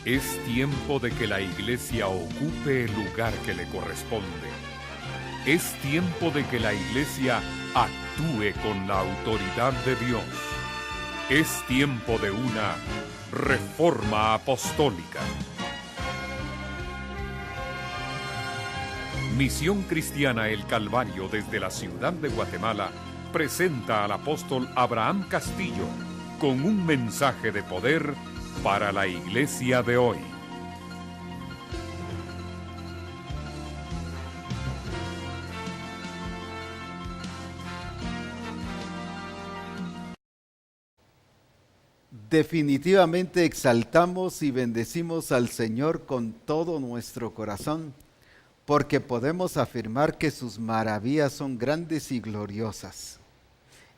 Es tiempo de que la Iglesia ocupe el lugar que le corresponde. Es tiempo de que la Iglesia actúe con la autoridad de Dios. Es tiempo de una reforma apostólica. Misión Cristiana El Calvario desde la ciudad de Guatemala presenta al apóstol Abraham Castillo con un mensaje de poder para la iglesia de hoy. Definitivamente exaltamos y bendecimos al Señor con todo nuestro corazón, porque podemos afirmar que sus maravillas son grandes y gloriosas.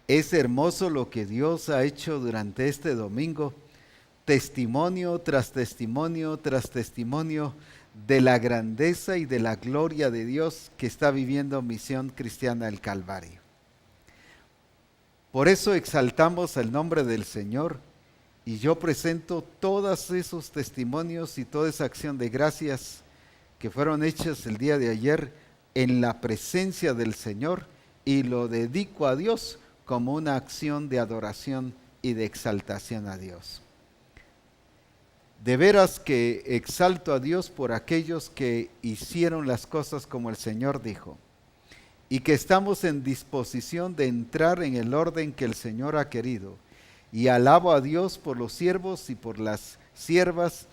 Es hermoso lo que Dios ha hecho durante este domingo, testimonio tras testimonio tras testimonio de la grandeza y de la gloria de Dios que está viviendo Misión Cristiana El Calvario. Por eso exaltamos el nombre del Señor y yo presento todos esos testimonios y toda esa acción de gracias que fueron hechas el día de ayer en la presencia del Señor y lo dedico a Dios como una acción de adoración y de exaltación a Dios. De veras que exalto a Dios por aquellos que hicieron las cosas como el Señor dijo y que estamos en disposición de entrar en el orden que el Señor ha querido. Y alabo a Dios por los siervos y por las siervas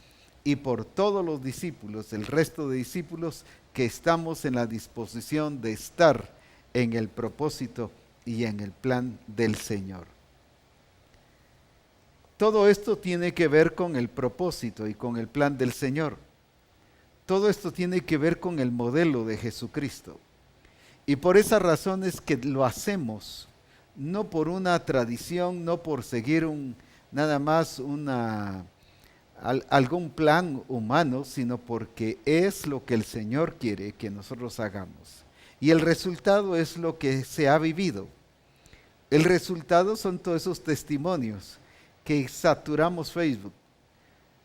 y por todos los discípulos, el resto de discípulos que estamos en la disposición de estar en el propósito y en el plan del Señor. Todo esto tiene que ver con el propósito y con el plan del Señor. Todo esto tiene que ver con el modelo de Jesucristo. Y por esa razón es que lo hacemos, no por una tradición, no por seguir nada más algún plan humano, sino porque es lo que el Señor quiere que nosotros hagamos. Y el resultado es lo que se ha vivido. El resultado son todos esos testimonios que saturamos Facebook.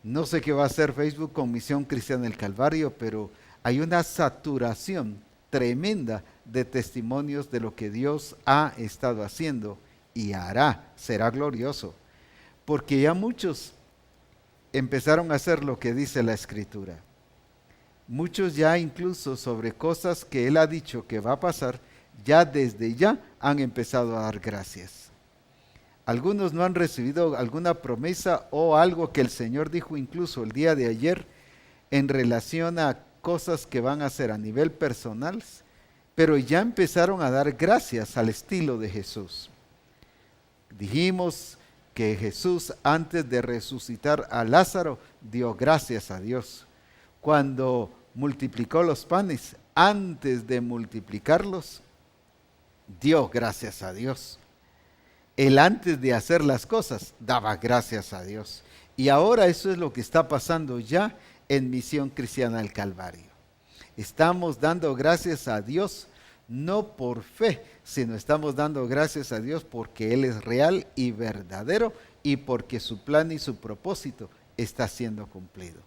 No sé qué va a hacer Facebook con Misión Cristiana El Calvario, pero hay una saturación tremenda de testimonios de lo que Dios ha estado haciendo y hará, será glorioso. Porque ya muchos empezaron a hacer lo que dice la Escritura. Muchos ya incluso sobre cosas que Él ha dicho que va a pasar, ya desde ya han empezado a dar gracias. Algunos no han recibido alguna promesa o algo que el Señor dijo incluso el día de ayer en relación a cosas que van a hacer a nivel personal, pero ya empezaron a dar gracias al estilo de Jesús. Dijimos que Jesús antes de resucitar a Lázaro dio gracias a Dios. Cuando multiplicó los panes, antes de multiplicarlos, dio gracias a Dios. Él antes de hacer las cosas daba gracias a Dios. Y ahora eso es lo que está pasando ya en Misión Cristiana El Calvario. Estamos dando gracias a Dios no por fe, sino estamos dando gracias a Dios porque Él es real y verdadero y porque su plan y su propósito está siendo cumplido.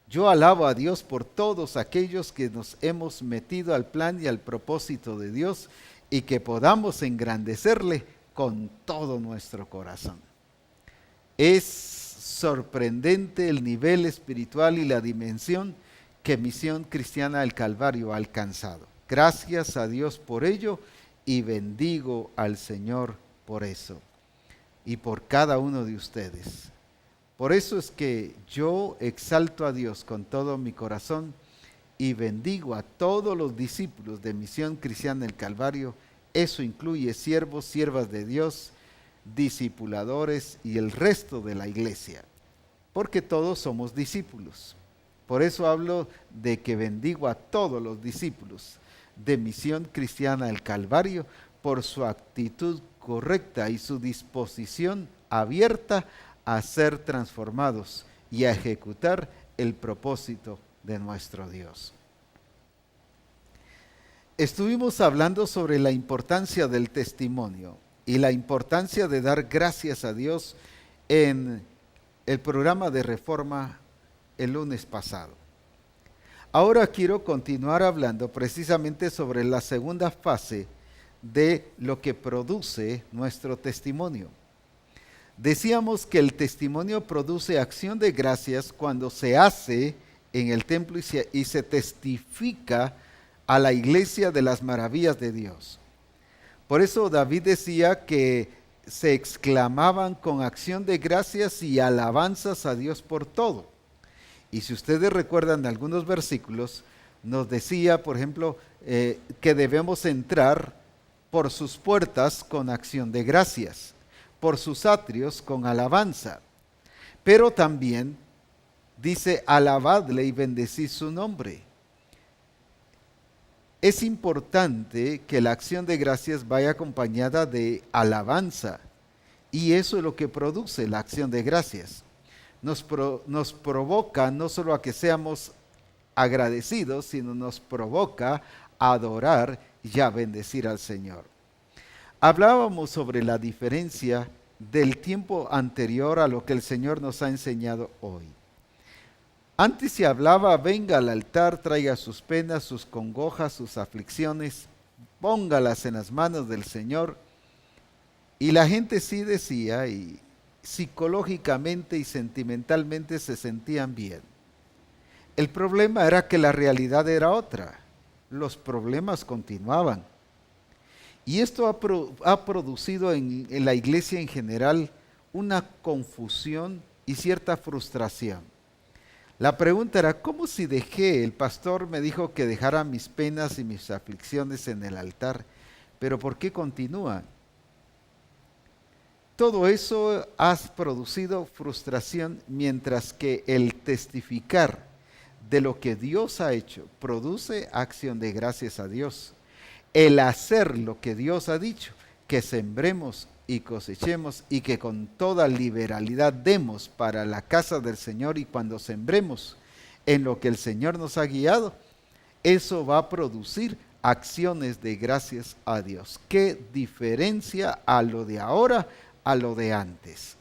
Yo alabo a Dios por todos aquellos que nos hemos metido al plan y al propósito de Dios y que podamos engrandecerle con todo nuestro corazón. Es sorprendente el nivel espiritual y la dimensión que Misión Cristiana El Calvario ha alcanzado. Gracias a Dios por ello y bendigo al Señor por eso y por cada uno de ustedes. Por eso es que yo exalto a Dios con todo mi corazón y bendigo a todos los discípulos de Misión Cristiana El Calvario. Eso incluye siervos, siervas de Dios, discipuladores y el resto de la iglesia, porque todos somos discípulos. Por eso hablo de que bendigo a todos los discípulos de Misión Cristiana El Calvario por su actitud correcta y su disposición abierta a ser transformados y a ejecutar el propósito de nuestro Dios. Estuvimos hablando sobre la importancia del testimonio y la importancia de dar gracias a Dios en el programa de reforma el lunes pasado. Ahora quiero continuar hablando precisamente sobre la segunda fase de lo que produce nuestro testimonio. Decíamos que el testimonio produce acción de gracias cuando se hace en el templo y se testifica a la iglesia de las maravillas de Dios. Por eso David decía que se exclamaban con acción de gracias y alabanzas a Dios por todo. Y si ustedes recuerdan algunos versículos, nos decía, por ejemplo, que debemos entrar por sus puertas con acción de gracias, por sus atrios con alabanza. Pero también dice, alabadle y bendecid su nombre. Es importante que la acción de gracias vaya acompañada de alabanza. Y eso es lo que produce la acción de gracias. Nos provoca no solo a que seamos agradecidos, sino nos provoca a adorar y a bendecir al Señor. Hablábamos sobre la diferencia del tiempo anterior a lo que el Señor nos ha enseñado hoy. Antes se hablaba, venga al altar, traiga sus penas, sus congojas, sus aflicciones, póngalas en las manos del Señor. Y la gente sí decía, y psicológicamente y sentimentalmente se sentían bien. El problema era que la realidad era otra. Los problemas continuaban. Y esto ha producido en la iglesia en general una confusión y cierta frustración. La pregunta era, ¿cómo si dejé? El pastor me dijo que dejara mis penas y mis aflicciones en el altar, pero ¿por qué continúan? Todo eso ha producido frustración, mientras que el testificar de lo que Dios ha hecho produce acción de gracias a Dios. El hacer lo que Dios ha dicho, que sembremos y cosechemos y que con toda liberalidad demos para la casa del Señor, y cuando sembremos en lo que el Señor nos ha guiado, eso va a producir acciones de gracias a Dios. ¿Qué diferencia a lo de ahora a lo de antes?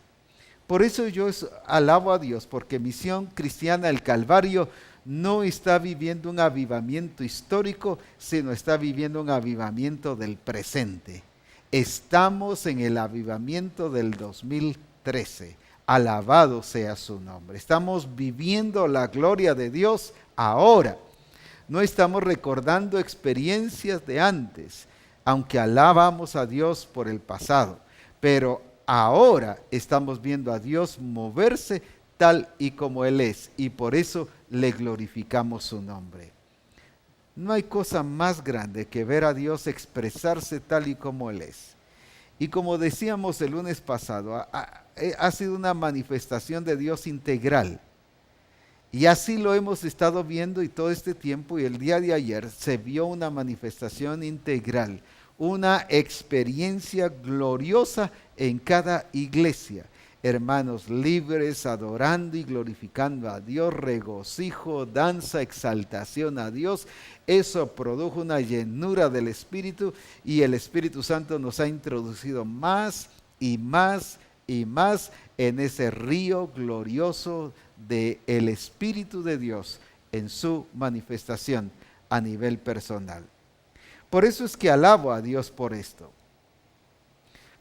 Por eso yo alabo a Dios, porque Misión Cristiana del Calvario no está viviendo un avivamiento histórico, sino está viviendo un avivamiento del presente. Estamos en el avivamiento del 2013. Alabado sea su nombre. Estamos viviendo la gloria de Dios ahora. No estamos recordando experiencias de antes, aunque alabamos a Dios por el pasado. Pero ahora estamos viendo a Dios moverse tal y como Él es, y por eso le glorificamos su nombre. No hay cosa más grande que ver a Dios expresarse tal y como Él es. Y como decíamos el lunes pasado, ha sido una manifestación de Dios integral. Y así lo hemos estado viendo y todo este tiempo, y el día de ayer se vio una manifestación integral, una experiencia gloriosa en cada iglesia. Hermanos libres, adorando y glorificando a Dios, regocijo, danza, exaltación a Dios. Eso produjo una llenura del Espíritu, y el Espíritu Santo nos ha introducido más y más y más en ese río glorioso del Espíritu de Dios en su manifestación a nivel personal. Por eso es que alabo a Dios por esto.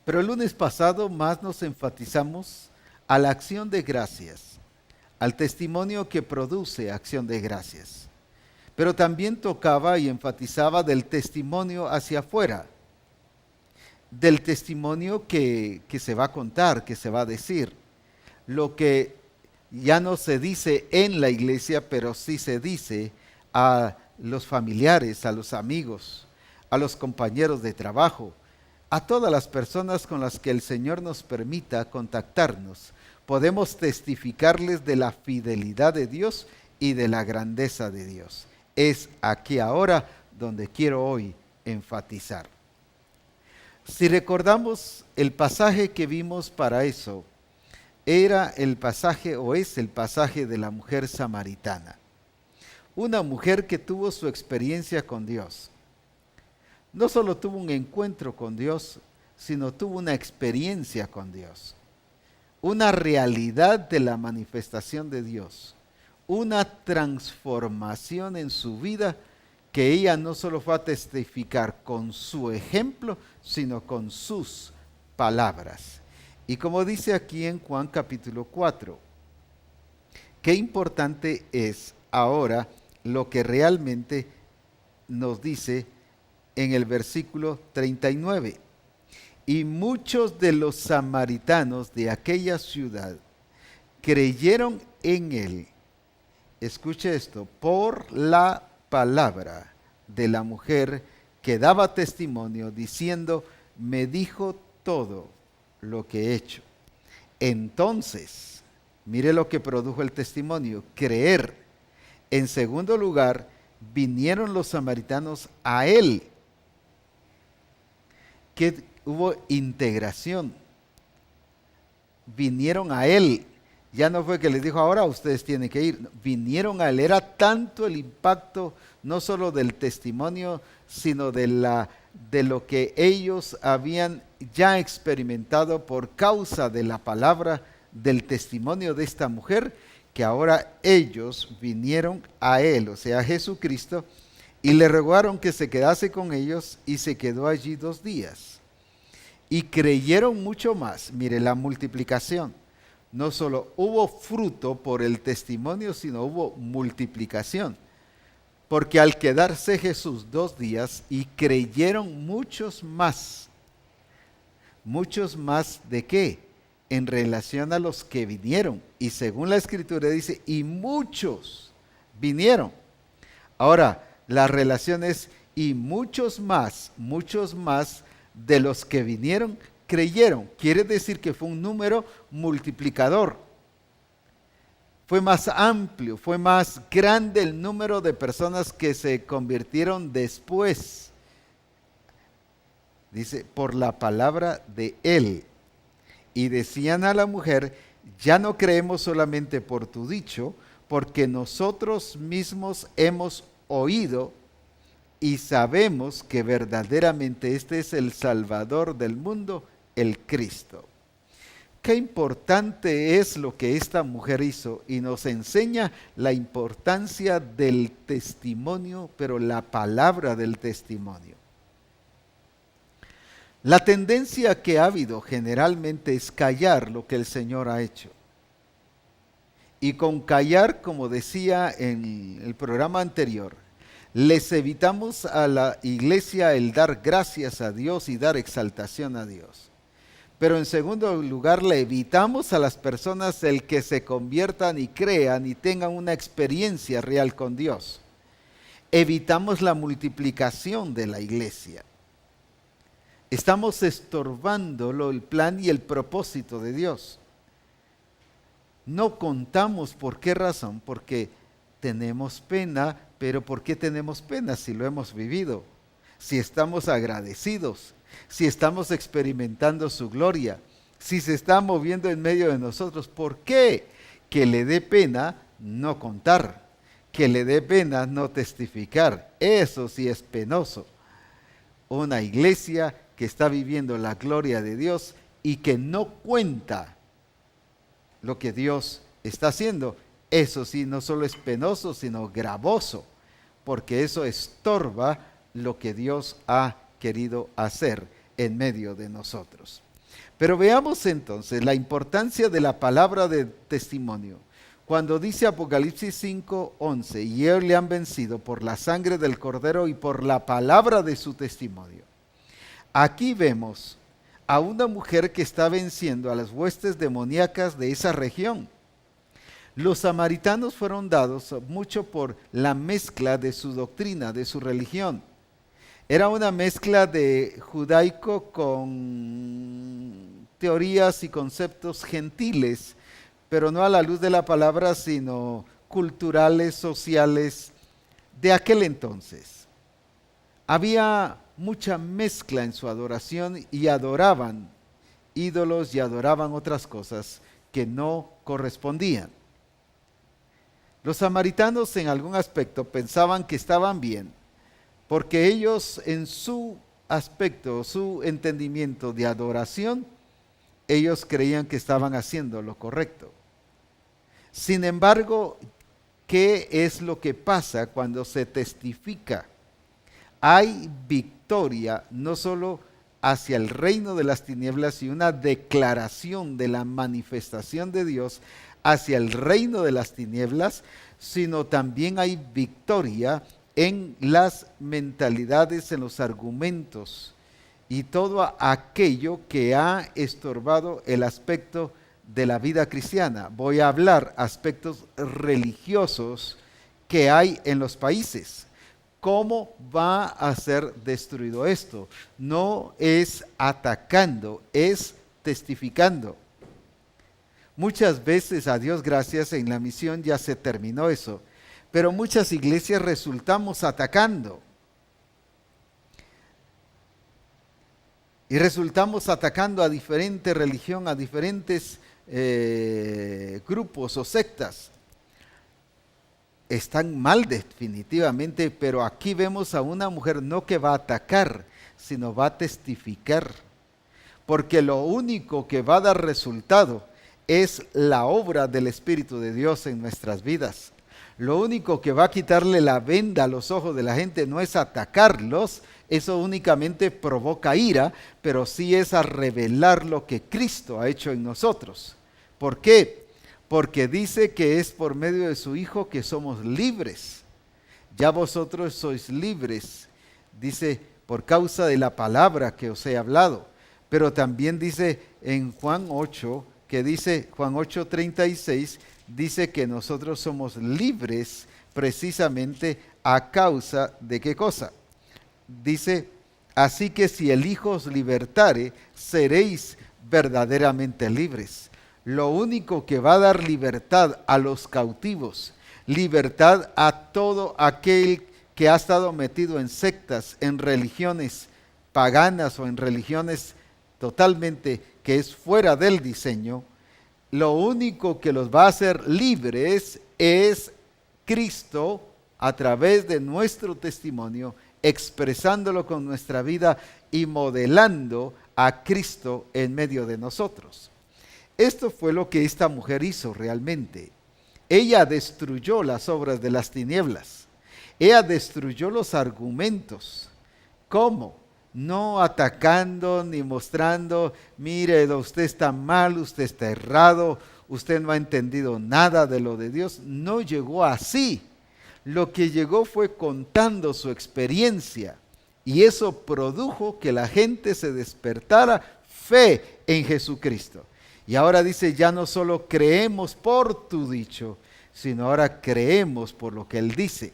Pero el lunes pasado más nos enfatizamos a la acción de gracias, al testimonio que produce acción de gracias. Pero también tocaba y enfatizaba del testimonio hacia afuera, del testimonio que se va a contar, que se va a decir. Lo que ya no se dice en la iglesia, pero sí se dice a los familiares, a los amigos, a los compañeros de trabajo, a todas las personas con las que el Señor nos permita contactarnos. Podemos testificarles de la fidelidad de Dios y de la grandeza de Dios. Es aquí ahora donde quiero hoy enfatizar. Si recordamos el pasaje que vimos para eso, era el pasaje o es el pasaje de la mujer samaritana. Una mujer que tuvo su experiencia con Dios. No solo tuvo un encuentro con Dios, sino tuvo una experiencia con Dios. Una realidad de la manifestación de Dios. una transformación en su vida que ella no solo fue a testificar con su ejemplo, sino con sus palabras. Y como dice aquí en Juan capítulo 4, qué importante es ahora lo que realmente nos dice en el versículo 39. Y muchos de los samaritanos de aquella ciudad creyeron en él. Escuche esto, por la palabra de la mujer que daba testimonio diciendo, me dijo todo lo que he hecho. Entonces, mire lo que produjo el testimonio, creer. En segundo lugar, vinieron los samaritanos a él. Que hubo integración. Vinieron a él. Ya no fue que les dijo, ahora ustedes tienen que ir. Vinieron a él. Era tanto el impacto, no solo del testimonio, sino de lo que ellos habían ya experimentado por causa de la palabra, del testimonio de esta mujer, que ahora ellos vinieron a él, o sea, a Jesucristo, y le rogaron que se quedase con ellos, y se quedó allí 2 días. Y creyeron mucho más. Mire la multiplicación. No solo hubo fruto por el testimonio, sino hubo multiplicación. Porque al quedarse Jesús 2 días y creyeron muchos más. ¿Muchos más de qué? En relación a los que vinieron. Y según la Escritura dice, y muchos vinieron. Ahora, la relación es, y muchos más de los que vinieron creyeron. Quiere decir que fue un número multiplicador. Fue más amplio, fue más grande el número de personas que se convirtieron después. Dice, por la palabra de él. Y decían a la mujer, ya no creemos solamente por tu dicho, porque nosotros mismos hemos oído y sabemos que verdaderamente este es el Salvador del mundo, el Cristo. Qué importante es lo que esta mujer hizo y nos enseña la importancia del testimonio, pero la palabra del testimonio. La tendencia que ha habido generalmente es callar lo que el Señor ha hecho. Y con callar, como decía en el programa anterior, les evitamos a la iglesia el dar gracias a Dios y dar exaltación a Dios. Pero en segundo lugar, le evitamos a las personas el que se conviertan y crean y tengan una experiencia real con Dios. Evitamos la multiplicación de la iglesia. Estamos estorbando el plan y el propósito de Dios. No contamos por qué razón, porque tenemos pena, pero ¿por qué tenemos pena si lo hemos vivido? Si estamos agradecidos, si estamos experimentando su gloria, si se está moviendo en medio de nosotros, ¿por qué? Que le dé pena no contar, que le dé pena no testificar. Eso sí es penoso. Una iglesia que está viviendo la gloria de Dios y que no cuenta lo que Dios está haciendo, eso sí no solo es penoso, sino gravoso, porque eso estorba lo que Dios ha querido hacer en medio de nosotros. Pero veamos entonces la importancia de la palabra de testimonio. Cuando dice Apocalipsis 5:11, y ellos le han vencido por la sangre del Cordero y por la palabra de su testimonio. Aquí vemos a una mujer que está venciendo a las huestes demoníacas de esa región. Los samaritanos fueron dados mucho por la mezcla de su doctrina, de su religión. Era una mezcla de judaico con teorías y conceptos gentiles, pero no a la luz de la palabra, sino culturales, sociales, de aquel entonces. Había mucha mezcla en su adoración y adoraban ídolos y adoraban otras cosas que no correspondían. Los samaritanos en algún aspecto pensaban que estaban bien, porque ellos en su aspecto, su entendimiento de adoración, ellos creían que estaban haciendo lo correcto. Sin embargo, ¿qué es lo que pasa cuando se testifica? Hay victoria no solo hacia el reino de las tinieblas y una declaración de la manifestación de Dios hacia el reino de las tinieblas, sino también hay victoria en las mentalidades, en los argumentos y todo aquello que ha estorbado el aspecto de la vida cristiana. Voy a hablar aspectos religiosos que hay en los países. ¿Cómo va a ser destruido esto? No es atacando, es testificando. Muchas veces, a Dios gracias, en la misión ya se terminó eso, pero muchas iglesias resultamos atacando. Y resultamos atacando a diferente religión, a diferentes grupos o sectas. Están mal definitivamente, pero aquí vemos a una mujer no que va a atacar, sino va a testificar. Porque lo único que va a dar resultado es la obra del Espíritu de Dios en nuestras vidas. Lo único que va a quitarle la venda a los ojos de la gente no es atacarlos, eso únicamente provoca ira, pero sí es a revelar lo que Cristo ha hecho en nosotros. ¿Por qué? Porque dice que es por medio de su Hijo que somos libres. Ya vosotros sois libres, dice, por causa de la palabra que os he hablado. Pero también dice en Juan 8, que dice, Juan 8:36, dice que nosotros somos libres precisamente a causa de ¿qué cosa? Dice, así que si el Hijo os libertare, seréis verdaderamente libres. Lo único que va a dar libertad a los cautivos, libertad a todo aquel que ha estado metido en sectas, en religiones paganas o en religiones totalmente que es fuera del diseño, lo único que los va a hacer libres es Cristo a través de nuestro testimonio, expresándolo con nuestra vida y modelando a Cristo en medio de nosotros. Esto fue lo que esta mujer hizo realmente. Ella destruyó las obras de las tinieblas. Ella destruyó los argumentos. ¿Cómo? No atacando ni mostrando, mire, usted está mal, usted está errado, usted no ha entendido nada de lo de Dios. No llegó así. Lo que llegó fue contando su experiencia y eso produjo que la gente se despertara fe en Jesucristo. Y ahora dice, ya no solo creemos por tu dicho, sino ahora creemos por lo que Él dice.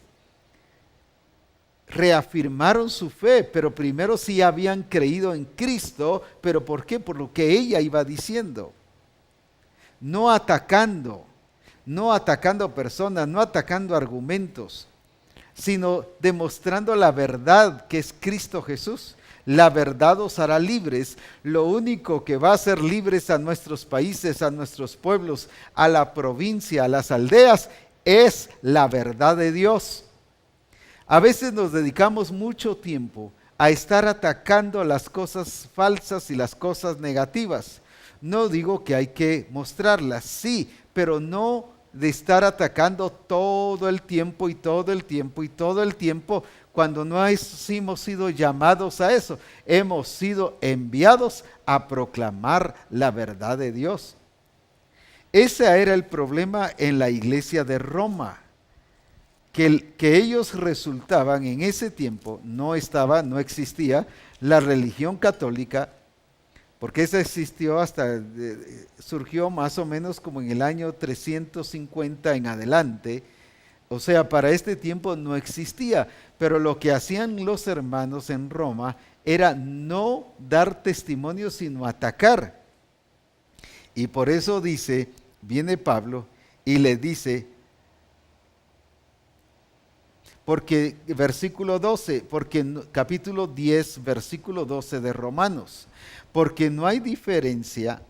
Reafirmaron su fe, pero primero sí habían creído en Cristo, pero ¿por qué? Por lo que ella iba diciendo. No atacando personas, no atacando argumentos, sino demostrando la verdad que es Cristo Jesús. La verdad os hará libres. Lo único que va a hacer libres a nuestros países, a nuestros pueblos, a la provincia, a las aldeas, es la verdad de Dios. A veces nos dedicamos mucho tiempo a estar atacando las cosas falsas y las cosas negativas. No digo que hay que mostrarlas, sí, pero no de estar atacando todo el tiempo y todo el tiempo y todo el tiempo, cuando no hemos sido llamados a eso. Hemos sido enviados a proclamar la verdad de Dios. Ese era el problema en la iglesia de Roma. Que ellos resultaban en ese tiempo, no existía la religión católica, porque esa existió surgió más o menos como en el año 350 en adelante, o sea, para este tiempo no existía, pero lo que hacían los hermanos en Roma era no dar testimonio, sino atacar. Y por eso viene Pablo y le dice, porque versículo 12, capítulo 10, versículo 12 de Romanos, porque no hay diferencia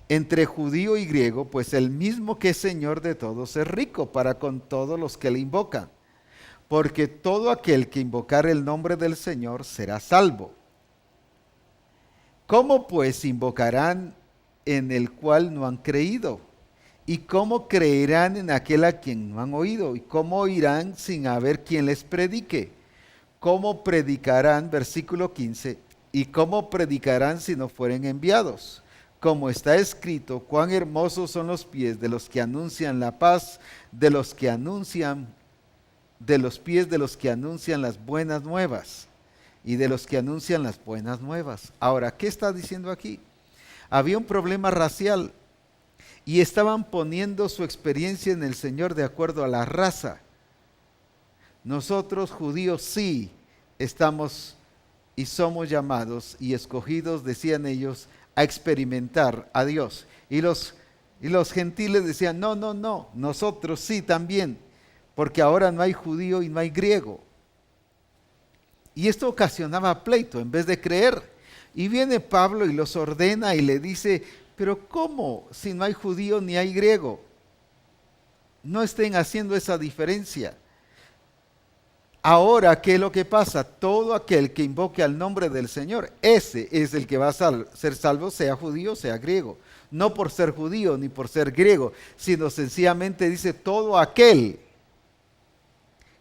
entre judío y griego, pues el mismo que es Señor de todos es rico para con todos los que le invocan, porque todo aquel que invocare el nombre del Señor será salvo. ¿Cómo pues invocarán en el cual no han creído? ¿Y cómo creerán en aquel a quien no han oído? ¿Y cómo oirán sin haber quien les predique? ¿Cómo predicarán, versículo 15, y cómo predicarán si no fueren enviados? Como está escrito, cuán hermosos son los pies de los que anuncian la paz, de los pies de los que anuncian las buenas nuevas y de los que anuncian las buenas nuevas. Ahora, ¿qué está diciendo aquí? Había un problema racial y estaban poniendo su experiencia en el Señor de acuerdo a la raza. Nosotros judíos sí estamos y somos llamados y escogidos, decían ellos, a experimentar a Dios. Y los gentiles decían, no, nosotros sí también, porque ahora no hay judío y no hay griego. Y esto ocasionaba pleito en vez de creer. Y viene Pablo y los ordena y le dice, pero ¿cómo si no hay judío ni hay griego? No estén haciendo esa diferencia. Ahora, ¿qué es lo que pasa? Todo aquel que invoque al nombre del Señor, ese es el que va a ser salvo, sea judío, sea griego. No por ser judío ni por ser griego, sino sencillamente dice todo aquel.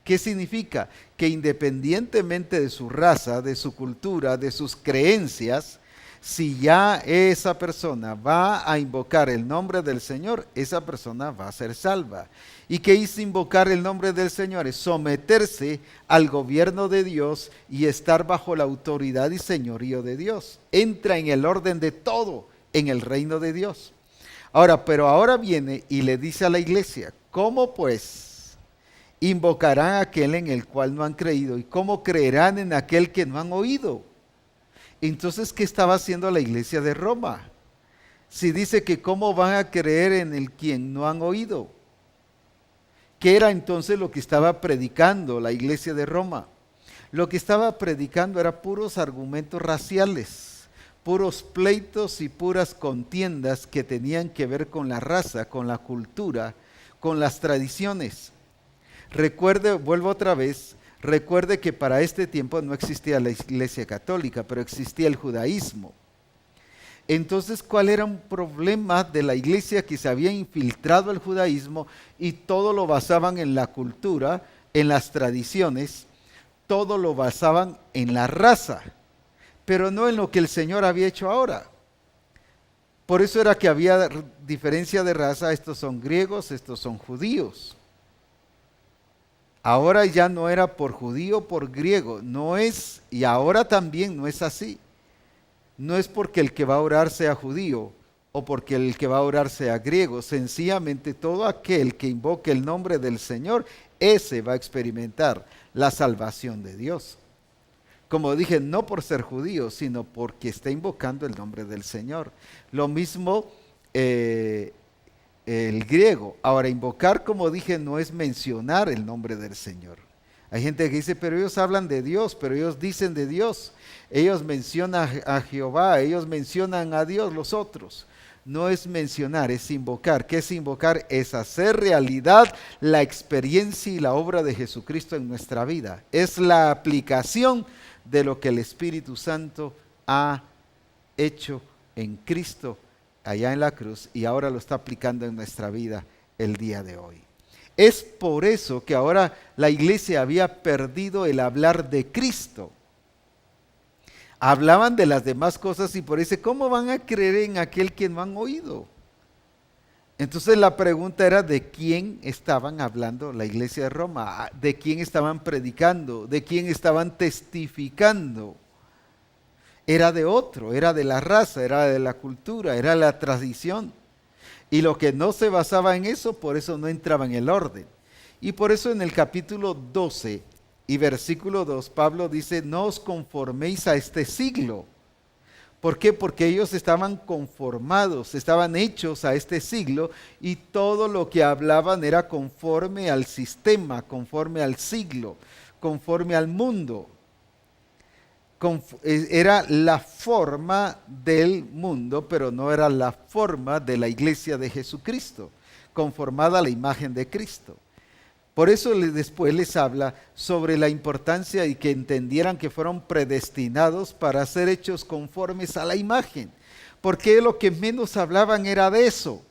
¿Qué significa? Que independientemente de su raza, de su cultura, de sus creencias, si ya esa persona va a invocar el nombre del Señor, esa persona va a ser salva. ¿Y qué hizo invocar el nombre del Señor? Es someterse al gobierno de Dios y estar bajo la autoridad y señorío de Dios. Entra en el orden de todo en el reino de Dios. Ahora viene y le dice a la iglesia, ¿cómo pues invocarán a aquel en el cual no han creído? ¿Y cómo creerán en aquel que no han oído? Entonces, ¿qué estaba haciendo la iglesia de Roma? Si dice que cómo van a creer en el quien no han oído. ¿Qué era entonces lo que estaba predicando la iglesia de Roma? Lo que estaba predicando era puros argumentos raciales, puros pleitos y puras contiendas que tenían que ver con la raza, con la cultura, con las tradiciones. Vuelvo otra vez, recuerde que para este tiempo no existía la iglesia católica, pero existía el judaísmo. Entonces, ¿cuál era un problema de la iglesia? Que se había infiltrado el judaísmo y todo lo basaban en la cultura, en las tradiciones, todo lo basaban en la raza, pero no en lo que el Señor había hecho ahora. Por eso era que había diferencia de raza, estos son griegos, estos son judíos. Ahora ya no era por judío, por griego, no es, y ahora también no es así. No es porque el que va a orar sea judío o porque el que va a orar sea griego, sencillamente todo aquel que invoque el nombre del Señor, ese va a experimentar la salvación de Dios. Como dije, no por ser judío, sino porque está invocando el nombre del Señor. Lo mismo el griego. Ahora, invocar, como dije, no es mencionar el nombre del Señor. Hay gente que dice, pero ellos hablan de Dios, pero ellos dicen de Dios. Ellos mencionan a Jehová, ellos mencionan a Dios los otros. No es mencionar, es invocar. ¿Qué es invocar? Es hacer realidad la experiencia y la obra de Jesucristo en nuestra vida. Es la aplicación de lo que el Espíritu Santo ha hecho en Cristo allá en la cruz y ahora lo está aplicando en nuestra vida el día de hoy. Es por eso que ahora la iglesia había perdido el hablar de Cristo. Hablaban de las demás cosas y por eso, ¿cómo van a creer en aquel que no han oído? Entonces la pregunta era de quién estaban hablando la iglesia de Roma, de quién estaban predicando, de quién estaban testificando. Era de otro, era de la raza, era de la cultura, era la tradición. Y lo que no se basaba en eso, por eso no entraba en el orden. Y por eso en el capítulo 12 y versículo 2, Pablo dice, no os conforméis a este siglo. ¿Por qué? Porque ellos estaban conformados, estaban hechos a este siglo y todo lo que hablaban era conforme al sistema, conforme al siglo, conforme al mundo. Era la forma del mundo, pero no era la forma de la iglesia de Jesucristo, conformada a la imagen de Cristo. Por eso después les habla sobre la importancia y que entendieran que fueron predestinados para ser hechos conformes a la imagen. Porque lo que menos hablaban era de eso.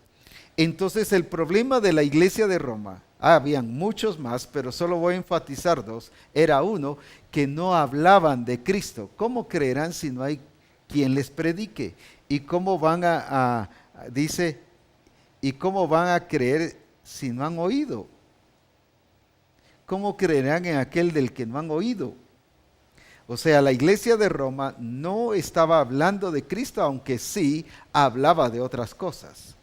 Entonces el problema de la iglesia de Roma, habían muchos más, pero solo voy a enfatizar dos, era uno, que no hablaban de Cristo. ¿Cómo creerán si no hay quien les predique? ¿Y cómo van dice, y cómo van a creer si no han oído? ¿Cómo creerán en aquel del que no han oído? O sea, la iglesia de Roma no estaba hablando de Cristo, aunque sí hablaba de otras cosas.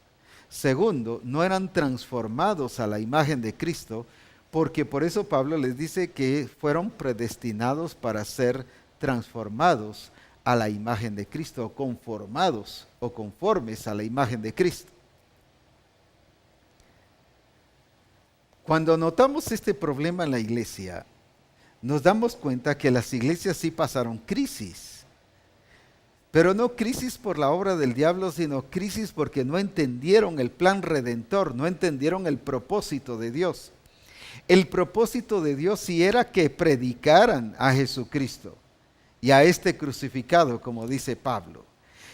Segundo, no eran transformados a la imagen de Cristo, porque por eso Pablo les dice que fueron predestinados para ser transformados a la imagen de Cristo, conformados o conformes a la imagen de Cristo. Cuando notamos este problema en la iglesia, nos damos cuenta que las iglesias sí pasaron crisis. Pero no crisis por la obra del diablo, sino crisis porque no entendieron el plan redentor, no entendieron el propósito de Dios. El propósito de Dios sí era que predicaran a Jesucristo y a este crucificado, como dice Pablo.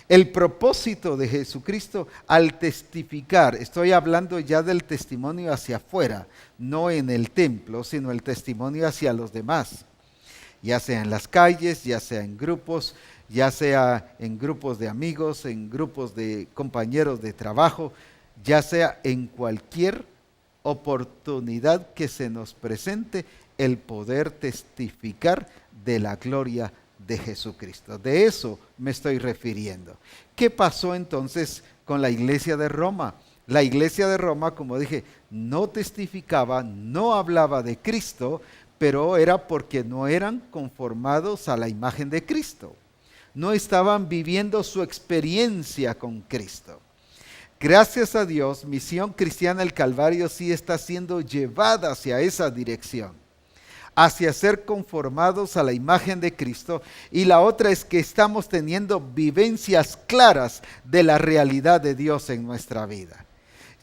El propósito de Jesucristo al testificar, estoy hablando ya del testimonio hacia afuera, no en el templo, sino el testimonio hacia los demás, ya sea en las calles, ya sea en grupos, ya sea en grupos de amigos, en grupos de compañeros de trabajo, ya sea en cualquier oportunidad que se nos presente, el poder testificar de la gloria de Jesucristo. De eso me estoy refiriendo. ¿Qué pasó entonces con la iglesia de Roma? La iglesia de Roma, como dije, no testificaba, no hablaba de Cristo, pero era porque no eran conformados a la imagen de Cristo. No estaban viviendo su experiencia con Cristo. Gracias a Dios, Misión Cristiana del Calvario sí está siendo llevada hacia esa dirección, hacia ser conformados a la imagen de Cristo. Y la otra es que estamos teniendo vivencias claras de la realidad de Dios en nuestra vida.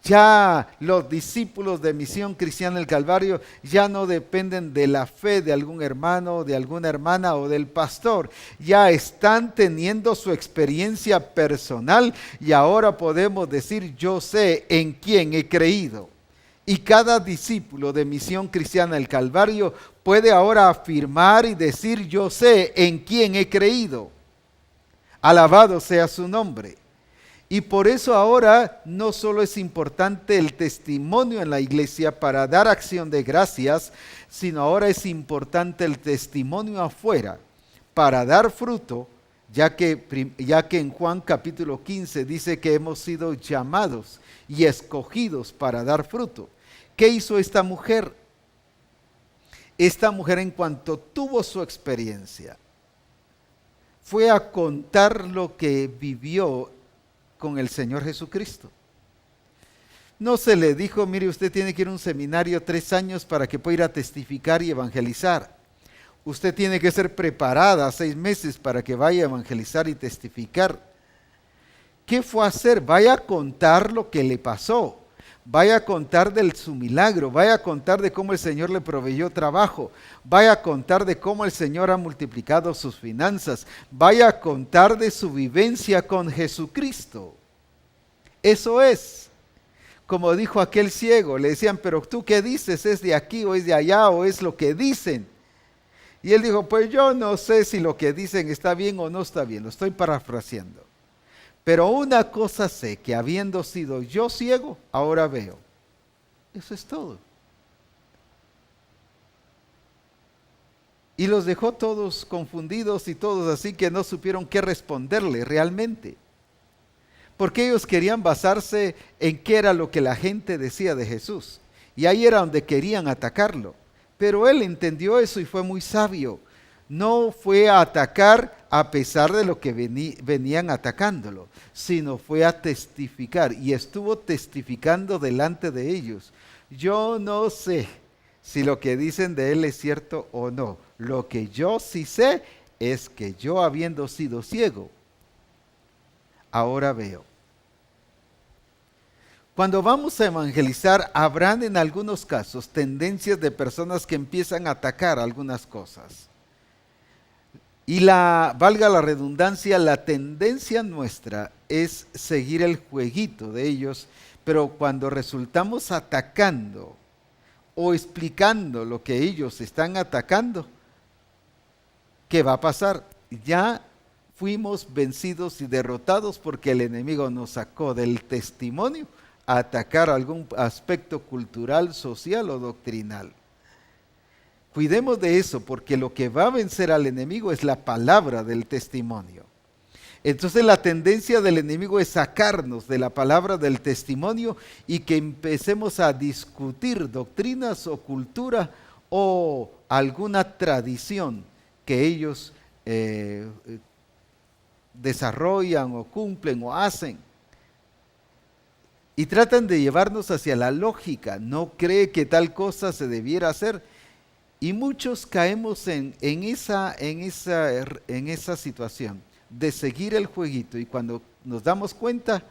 Ya los discípulos de Misión Cristiana del Calvario ya no dependen de la fe de algún hermano, de alguna hermana o del pastor. Ya están teniendo su experiencia personal y ahora podemos decir, yo sé en quién he creído. Y cada discípulo de Misión Cristiana del Calvario puede ahora afirmar y decir, yo sé en quién he creído. Alabado sea su nombre. Y por eso ahora no solo es importante el testimonio en la iglesia para dar acción de gracias, sino ahora es importante el testimonio afuera para dar fruto, ya que en Juan capítulo 15 dice que hemos sido llamados y escogidos para dar fruto. ¿Qué hizo esta mujer? Esta mujer, en cuanto tuvo su experiencia, fue a contar lo que vivió con el Señor Jesucristo. No se le dijo, mire, usted tiene que ir a un seminario 3 años para que pueda ir a testificar y evangelizar. Usted tiene que ser preparada 6 meses para que vaya a evangelizar y testificar. ¿Qué fue a hacer? Vaya a contar lo que le pasó. Vaya a contar de su milagro, vaya a contar de cómo el Señor le proveyó trabajo, vaya a contar de cómo el Señor ha multiplicado sus finanzas, vaya a contar de su vivencia con Jesucristo. Eso es, como dijo aquel ciego, le decían, pero tú qué dices, ¿es de aquí o es de allá o es lo que dicen? Y él dijo, pues yo no sé si lo que dicen está bien o no está bien, lo estoy parafraseando. Pero una cosa sé, que habiendo sido yo ciego, ahora veo. Eso es todo. Y los dejó todos confundidos y todos así que no supieron qué responderle realmente. Porque ellos querían basarse en qué era lo que la gente decía de Jesús. Y ahí era donde querían atacarlo. Pero él entendió eso y fue muy sabio. No fue a atacar a pesar de lo que venían atacándolo, sino fue a testificar y estuvo testificando delante de ellos. Yo no sé si lo que dicen de él es cierto o no. Lo que yo sí sé es que yo, habiendo sido ciego, ahora veo. Cuando vamos a evangelizar, habrán en algunos casos tendencias de personas que empiezan a atacar algunas cosas. Y valga la redundancia, la tendencia nuestra es seguir el jueguito de ellos, Pero cuando resultamos atacando o explicando lo que ellos están atacando, ¿qué va a pasar? Ya fuimos vencidos y derrotados porque el enemigo nos sacó del testimonio a atacar algún aspecto cultural, social o doctrinal. Cuidemos de eso, porque lo que va a vencer al enemigo es la palabra del testimonio. Entonces la tendencia del enemigo es sacarnos de la palabra del testimonio y que empecemos a discutir doctrinas o cultura o alguna tradición que ellos desarrollan o cumplen o hacen. Y tratan de llevarnos hacia la lógica. No cree que tal cosa se debiera hacer. Y muchos caemos en esa situación de seguir el jueguito, y cuando nos damos cuenta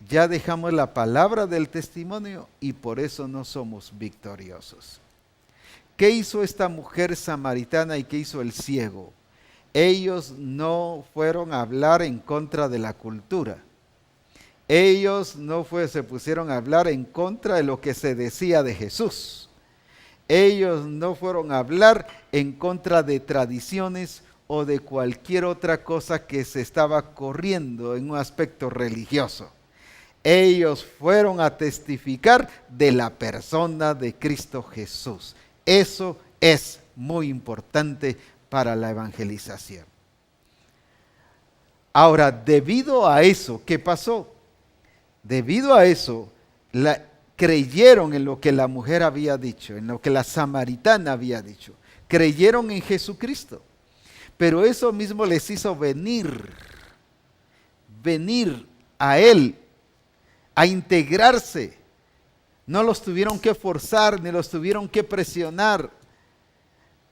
ya dejamos la palabra del testimonio y por eso no somos victoriosos. ¿Qué hizo esta mujer samaritana y qué hizo el ciego? Ellos no fueron a hablar en contra de la cultura. Ellos no se pusieron a hablar en contra de lo que se decía de Jesús. Ellos no fueron a hablar en contra de tradiciones o de cualquier otra cosa que se estaba corriendo en un aspecto religioso. Ellos fueron a testificar de la persona de Cristo Jesús. Eso es muy importante para la evangelización. Ahora, debido a eso, ¿qué pasó? Debido a eso, creyeron en lo que la mujer había dicho, en lo que la samaritana había dicho. Creyeron en Jesucristo. Pero eso mismo les hizo venir a Él, a integrarse. No los tuvieron que forzar, ni los tuvieron que presionar,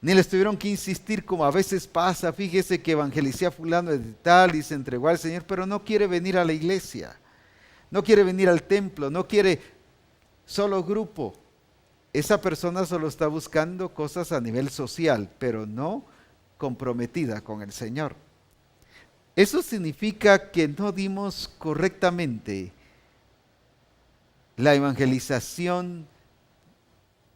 ni les tuvieron que insistir como a veces pasa. Fíjese que evangelicé a fulano de tal y se entregó al Señor, pero no quiere venir a la iglesia, no quiere venir al templo, no quiere solo grupo. Esa persona solo está buscando cosas a nivel social, pero no comprometida con el Señor. Eso significa que no dimos correctamente la evangelización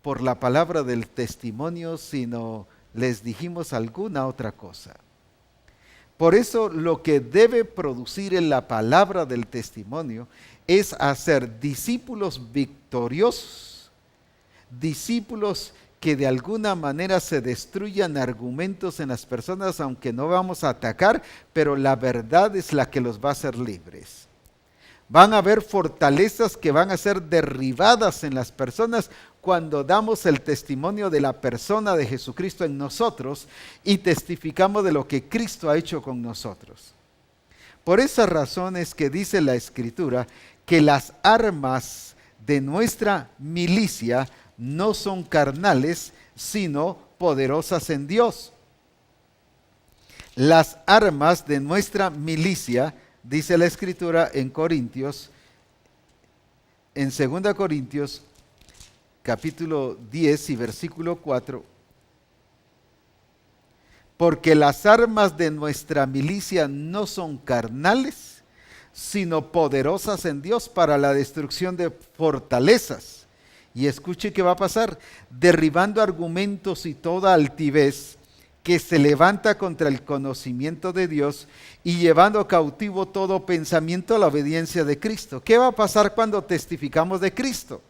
por la palabra del testimonio, sino les dijimos alguna otra cosa. Por eso lo que debe producir en la palabra del testimonio es hacer discípulos victoriosos, discípulos que de alguna manera se destruyan argumentos en las personas, aunque no vamos a atacar, pero la verdad es la que los va a hacer libres. Van a haber fortalezas que van a ser derribadas en las personas cuando damos el testimonio de la persona de Jesucristo en nosotros y testificamos de lo que Cristo ha hecho con nosotros. Por esa razón es que dice la Escritura que las armas de nuestra milicia no son carnales, sino poderosas en Dios. Las armas de nuestra milicia, dice la Escritura en Corintios, en 2 Corintios, capítulo 10 y versículo 4, porque las armas de nuestra milicia no son carnales, sino poderosas en Dios para la destrucción de fortalezas. Y escuche qué va a pasar: derribando argumentos y toda altivez que se levanta contra el conocimiento de Dios y llevando cautivo todo pensamiento a la obediencia de Cristo. ¿Qué va a pasar cuando testificamos de Cristo?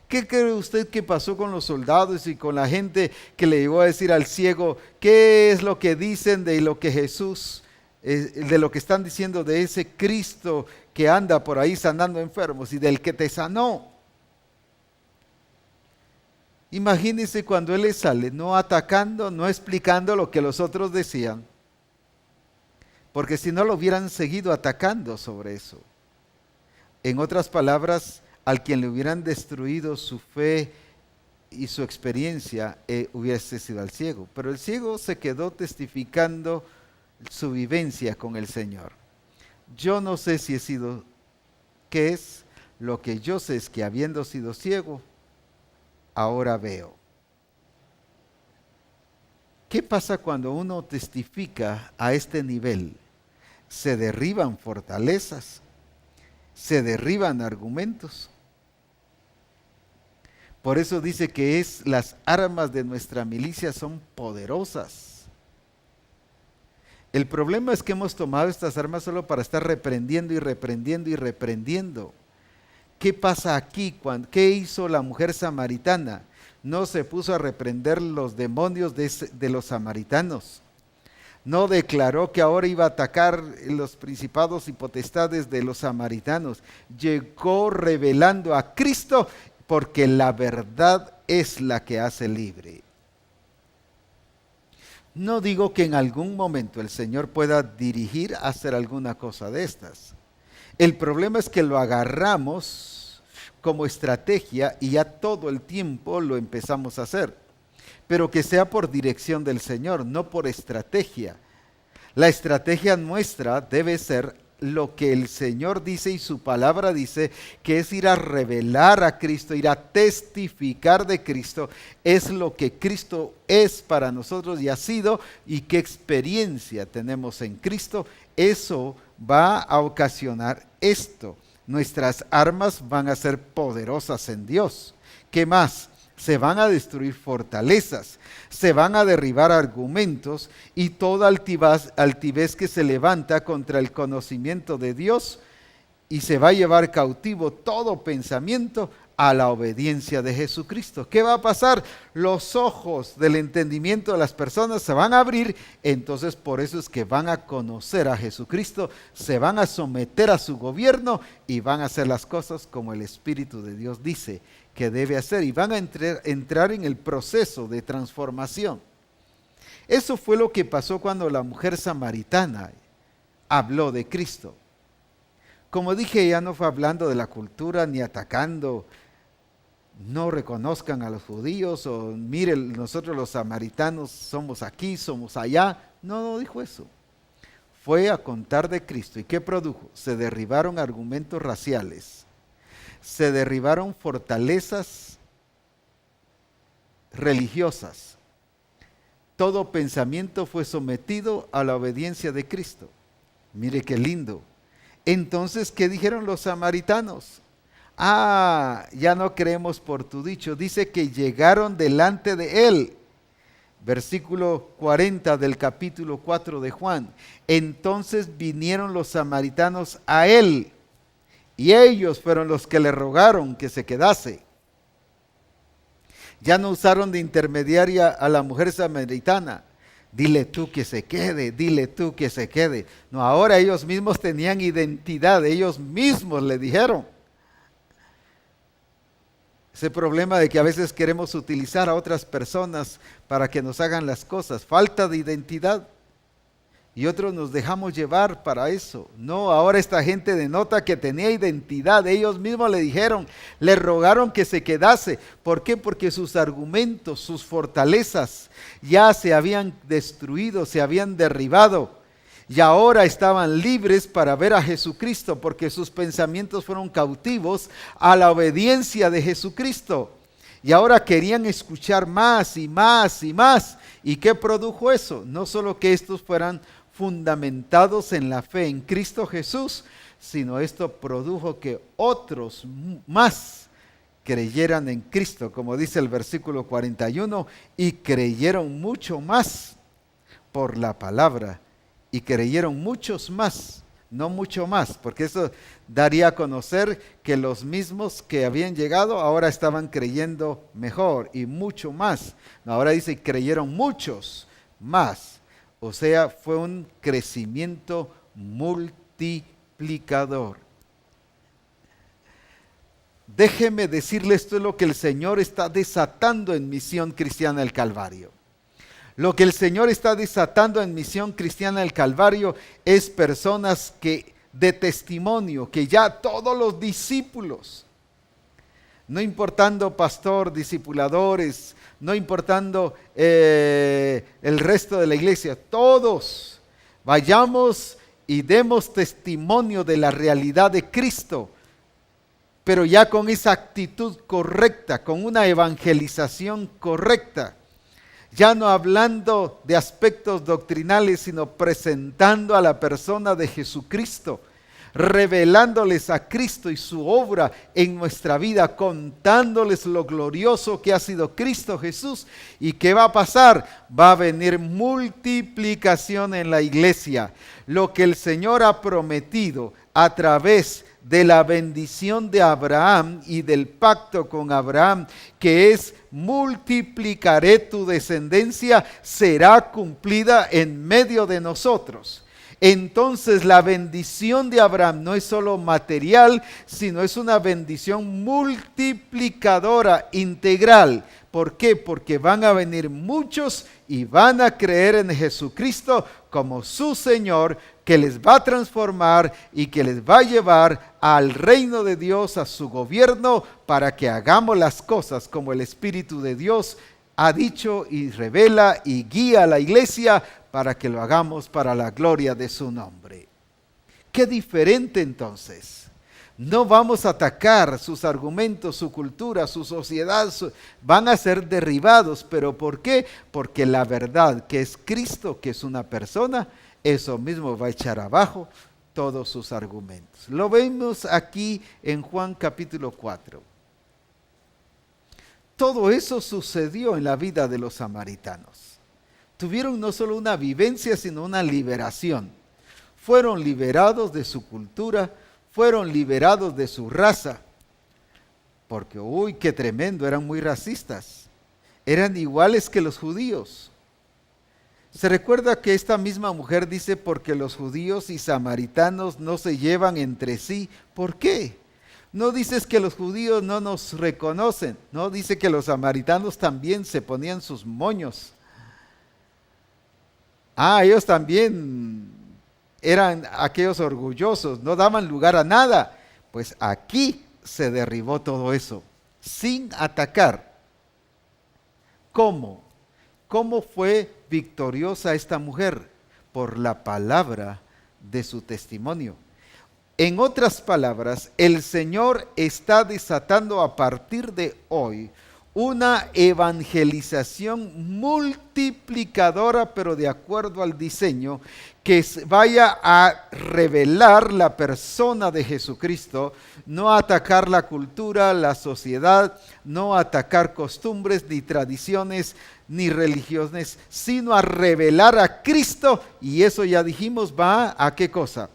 ¿Qué cree usted que pasó con los soldados y con la gente que le llegó a decir al ciego qué es lo que dicen de lo que Jesús, de lo que están diciendo de ese Cristo que anda por ahí sanando enfermos y del que te sanó? Imagínense cuando él le sale, no atacando, no explicando lo que los otros decían, porque si no lo hubieran seguido atacando sobre eso. En otras palabras, al quien le hubieran destruido su fe y su experiencia, hubiese sido al ciego. Pero el ciego se quedó testificando su vivencia con el Señor. Yo no sé si he sido, ¿qué es? Lo que yo sé es que habiendo sido ciego, ahora veo. ¿Qué pasa cuando uno testifica a este nivel? Se derriban fortalezas. se derriban argumentos. Por eso dice que las armas de nuestra milicia son poderosas. El problema es que hemos tomado estas armas solo para estar reprendiendo y reprendiendo y reprendiendo. ¿Qué pasa aquí? ¿Qué hizo la mujer samaritana? No se puso a reprender los demonios de los samaritanos. No declaró que ahora iba a atacar los principados y potestades de los samaritanos. Llegó revelando a Cristo, porque la verdad es la que hace libre. No digo que en algún momento el Señor pueda dirigir a hacer alguna cosa de estas. El problema es que lo agarramos como estrategia y ya todo el tiempo lo empezamos a hacer. Pero que sea por dirección del Señor, no por estrategia. La estrategia nuestra debe ser lo que el Señor dice y su palabra dice, que es ir a revelar a Cristo, ir a testificar de Cristo, es lo que Cristo es para nosotros y ha sido, y qué experiencia tenemos en Cristo. Eso va a ocasionar esto. Nuestras armas van a ser poderosas en Dios. ¿Qué más? Se van a destruir fortalezas, se van a derribar argumentos y toda altivez que se levanta contra el conocimiento de Dios, y se va a llevar cautivo todo pensamiento a la obediencia de Jesucristo. ¿Qué va a pasar? Los ojos del entendimiento de las personas se van a abrir, entonces por eso es que van a conocer a Jesucristo, se van a someter a su gobierno y van a hacer las cosas como el Espíritu de Dios dice que debe hacer, y van a entrar en el proceso de transformación. Eso fue lo que pasó cuando la mujer samaritana habló de Cristo. Como dije, ella no fue hablando de la cultura ni atacando, no reconozcan a los judíos, o miren, nosotros los samaritanos somos aquí, somos allá. No dijo eso. Fue a contar de Cristo. ¿Y qué produjo? Se derribaron argumentos raciales. Se derribaron fortalezas religiosas. Todo pensamiento fue sometido a la obediencia de Cristo. Mire qué lindo. Entonces, ¿qué dijeron los samaritanos? Ya no creemos por tu dicho. Dice que llegaron delante de él. Versículo 40 del capítulo 4 de Juan. Entonces vinieron los samaritanos a él, y ellos fueron los que le rogaron que se quedase. Ya no usaron de intermediaria a la mujer samaritana. Dile tú que se quede, dile tú que se quede. No, ahora ellos mismos tenían identidad, ellos mismos le dijeron. Ese problema de que a veces queremos utilizar a otras personas para que nos hagan las cosas, falta de identidad. Y otros nos dejamos llevar para eso. No, ahora esta gente denota que tenía identidad. Ellos mismos le dijeron, le rogaron que se quedase. ¿Por qué? Porque sus argumentos, sus fortalezas ya se habían destruido, se habían derribado. Y ahora estaban libres para ver a Jesucristo, porque sus pensamientos fueron cautivos a la obediencia de Jesucristo. Y ahora querían escuchar más y más y más. ¿Y qué produjo eso? No solo que estos fueran fundamentados en la fe en Cristo Jesús, sino esto produjo que otros más creyeran en Cristo, como dice el versículo 41, y creyeron mucho más por la palabra, y creyeron muchos más, no mucho más, porque eso daría a conocer que los mismos que habían llegado ahora estaban creyendo mejor y mucho más. No, ahora dice creyeron muchos más. O sea, fue un crecimiento multiplicador. Déjeme decirle, esto es lo que el Señor está desatando en Misión Cristiana del Calvario. Lo que el Señor está desatando en Misión Cristiana del Calvario es personas de testimonio, que ya todos los discípulos, no importando pastor, discipuladores, no importando el resto de la iglesia, todos vayamos y demos testimonio de la realidad de Cristo, pero ya con esa actitud correcta, con una evangelización correcta, ya no hablando de aspectos doctrinales, sino presentando a la persona de Jesucristo, revelándoles a Cristo y su obra en nuestra vida, contándoles lo glorioso que ha sido Cristo Jesús. ¿Y qué va a pasar? Va a venir multiplicación en la iglesia. Lo que el Señor ha prometido a través de la bendición de Abraham y del pacto con Abraham, que es multiplicaré tu descendencia, será cumplida en medio de nosotros. Entonces la bendición de Abraham no es solo material, sino es una bendición multiplicadora, integral. ¿Por qué? Porque van a venir muchos y van a creer en Jesucristo como su Señor, que les va a transformar y que les va a llevar al reino de Dios, a su gobierno, para que hagamos las cosas como el Espíritu de Dios ha dicho y revela y guía a la iglesia, para que lo hagamos para la gloria de su nombre. Qué diferente entonces. No vamos a atacar sus argumentos, su cultura, su sociedad, van a ser derribados. ¿Pero por qué? Porque la verdad que es Cristo, que es una persona, eso mismo va a echar abajo todos sus argumentos. Lo vemos aquí en Juan capítulo 4. Todo eso sucedió en la vida de los samaritanos. Tuvieron no solo una vivencia, sino una liberación. Fueron liberados de su cultura, fueron liberados de su raza. Porque, uy, qué tremendo, eran muy racistas. Eran iguales que los judíos. Se recuerda que esta misma mujer dice, porque los judíos y samaritanos no se llevan entre sí. ¿Por qué? No dices que los judíos no nos reconocen. No, dice que los samaritanos también se ponían sus moños. Ellos también eran aquellos orgullosos, no daban lugar a nada. Pues aquí se derribó todo eso, sin atacar. ¿Cómo? ¿Cómo fue victoriosa esta mujer? Por la palabra de su testimonio. En otras palabras, el Señor está desatando a partir de hoy una evangelización multiplicadora, pero de acuerdo al diseño, que vaya a revelar la persona de Jesucristo, no a atacar la cultura, la sociedad, no a atacar costumbres, ni tradiciones, ni religiones, sino a revelar a Cristo. Y eso ya dijimos, va a ¿qué cosa?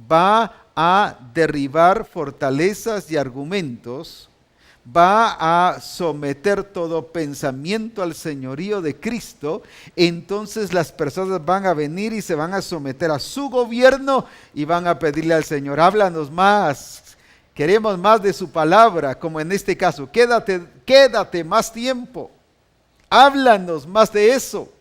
Va a derribar fortalezas y argumentos, va a someter todo pensamiento al señorío de Cristo. Entonces las personas van a venir y se van a someter a su gobierno y van a pedirle al Señor, háblanos más, queremos más de su palabra, como en este caso, quédate más tiempo, háblanos más de eso.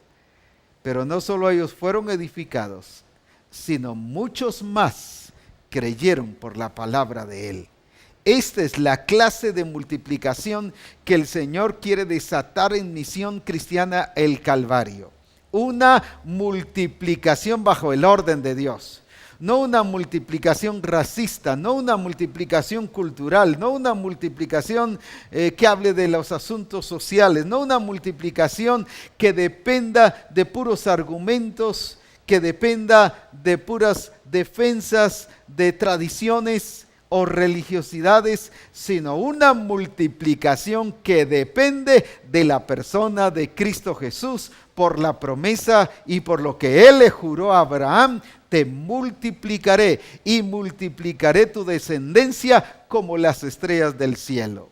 Pero no solo ellos fueron edificados, sino muchos más creyeron por la palabra de Él. Esta es la clase de multiplicación que el Señor quiere desatar en Misión Cristiana el Calvario. Una multiplicación bajo el orden de Dios. No una multiplicación racista, no una multiplicación cultural, no una multiplicación que hable de los asuntos sociales, no una multiplicación que dependa de puros argumentos, que dependa de puras defensas de tradiciones o religiosidades, sino una multiplicación que depende de la persona de Cristo Jesús, por la promesa y por lo que Él le juró a Abraham: te multiplicaré y multiplicaré tu descendencia como las estrellas del cielo.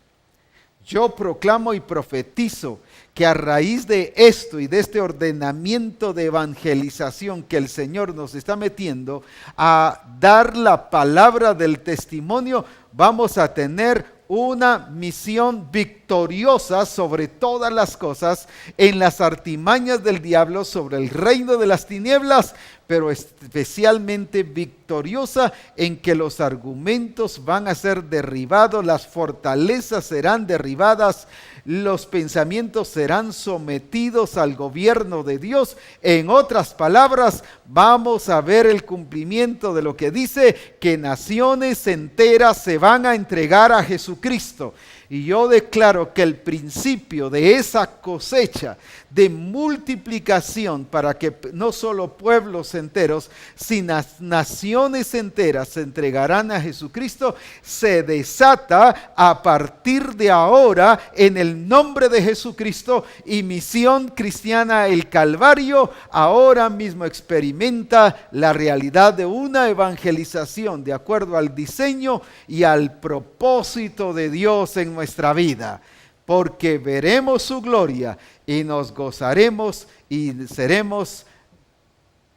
Yo proclamo y profetizo que a raíz de esto y de este ordenamiento de evangelización que el Señor nos está metiendo a dar la palabra del testimonio, vamos a tener una misión victoriosa sobre todas las cosas, en las artimañas del diablo, sobre el reino de las tinieblas, pero especialmente victoriosa en que los argumentos van a ser derribados, las fortalezas serán derribadas, los pensamientos serán sometidos al gobierno de Dios. En otras palabras, vamos a ver el cumplimiento de lo que dice, que naciones enteras se van a entregar a Jesucristo. Y yo declaro que el principio de esa cosecha de multiplicación para que no solo pueblos enteros, sino naciones enteras se entregarán a Jesucristo, se desata a partir de ahora en el nombre de Jesucristo, y Misión Cristiana El Calvario ahora mismo experimenta la realidad de una evangelización de acuerdo al diseño y al propósito de Dios en nuestra vida, porque veremos su gloria y nos gozaremos y seremos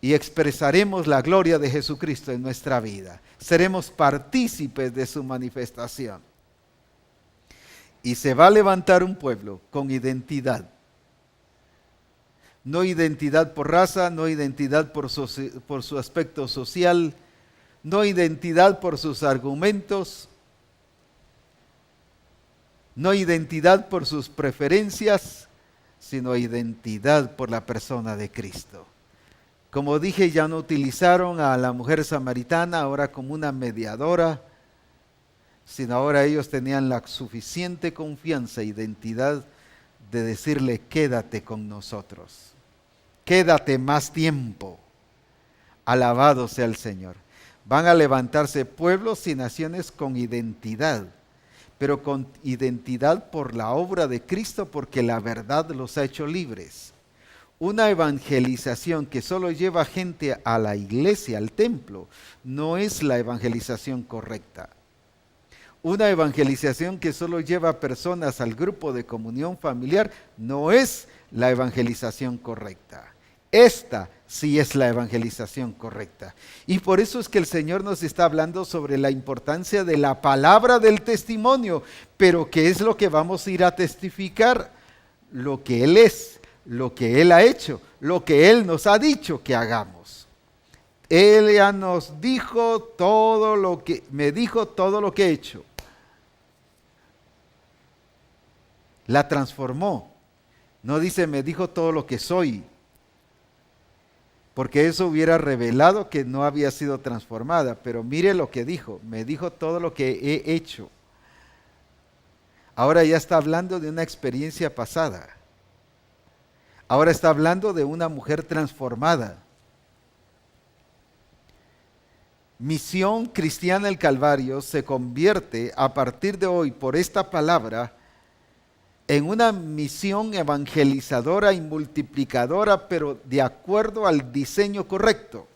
y expresaremos la gloria de Jesucristo en nuestra vida. Seremos partícipes de su manifestación. Y se va a levantar un pueblo con identidad. No identidad por raza, no identidad por su aspecto social, no identidad por sus argumentos, no identidad por sus preferencias, sino identidad por la persona de Cristo. Como dije, ya no utilizaron a la mujer samaritana ahora como una mediadora, sino ahora ellos tenían la suficiente confianza e identidad de decirle: quédate con nosotros, quédate más tiempo, alabado sea el Señor. Van a levantarse pueblos y naciones con identidad, pero con identidad por la obra de Cristo, porque la verdad los ha hecho libres. Una evangelización que solo lleva gente a la iglesia, al templo, no es la evangelización correcta. Una evangelización que solo lleva personas al grupo de comunión familiar no es la evangelización correcta. Esta sí es la evangelización correcta. Y por eso es que el Señor nos está hablando sobre la importancia de la palabra del testimonio. Pero ¿qué es lo que vamos a ir a testificar? Lo que Él es, lo que Él ha hecho, lo que Él nos ha dicho que hagamos. Él ya nos dijo todo lo que, me dijo todo lo que he hecho. La transformó. No dice me dijo todo lo que soy, porque eso hubiera revelado que no había sido transformada. Pero mire lo que dijo: me dijo todo lo que he hecho. Ahora ya está hablando de una experiencia pasada. Ahora está hablando de una mujer transformada. Misión Cristiana El Calvario se convierte a partir de hoy, por esta palabra, en una misión evangelizadora y multiplicadora, pero de acuerdo al diseño correcto.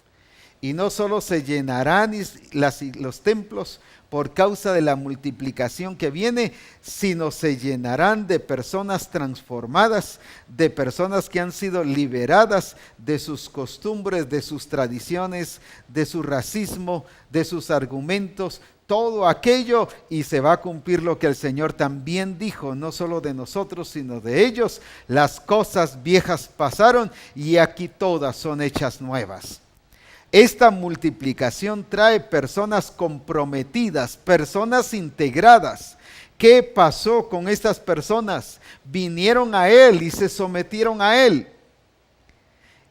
Y no solo se llenarán los templos por causa de la multiplicación que viene, sino se llenarán de personas transformadas, de personas que han sido liberadas de sus costumbres, de sus tradiciones, de su racismo, de sus argumentos, todo aquello, y se va a cumplir lo que el Señor también dijo, no solo de nosotros, sino de ellos: las cosas viejas pasaron y aquí todas son hechas nuevas. Esta multiplicación trae personas comprometidas, personas integradas. ¿Qué pasó con estas personas? Vinieron a Él y se sometieron a Él.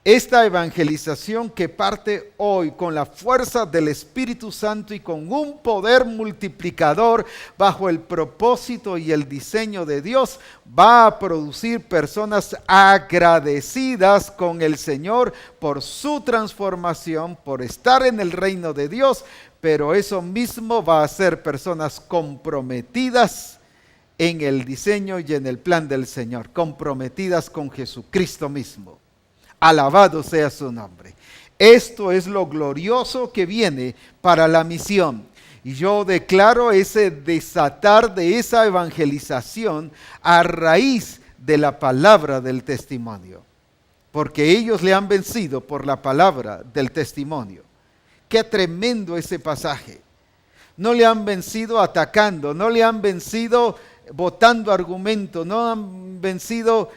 Esta evangelización que parte hoy con la fuerza del Espíritu Santo y con un poder multiplicador bajo el propósito y el diseño de Dios, va a producir personas agradecidas con el Señor por su transformación, por estar en el reino de Dios, pero eso mismo va a hacer personas comprometidas en el diseño y en el plan del Señor, comprometidas con Jesucristo mismo. Alabado sea su nombre. Esto es lo glorioso que viene para la misión. Y yo declaro ese desatar de esa evangelización a raíz de la palabra del testimonio. Porque ellos le han vencido por la palabra del testimonio. Qué tremendo ese pasaje. No le han vencido atacando, no le han vencido botando argumentos, no han vencido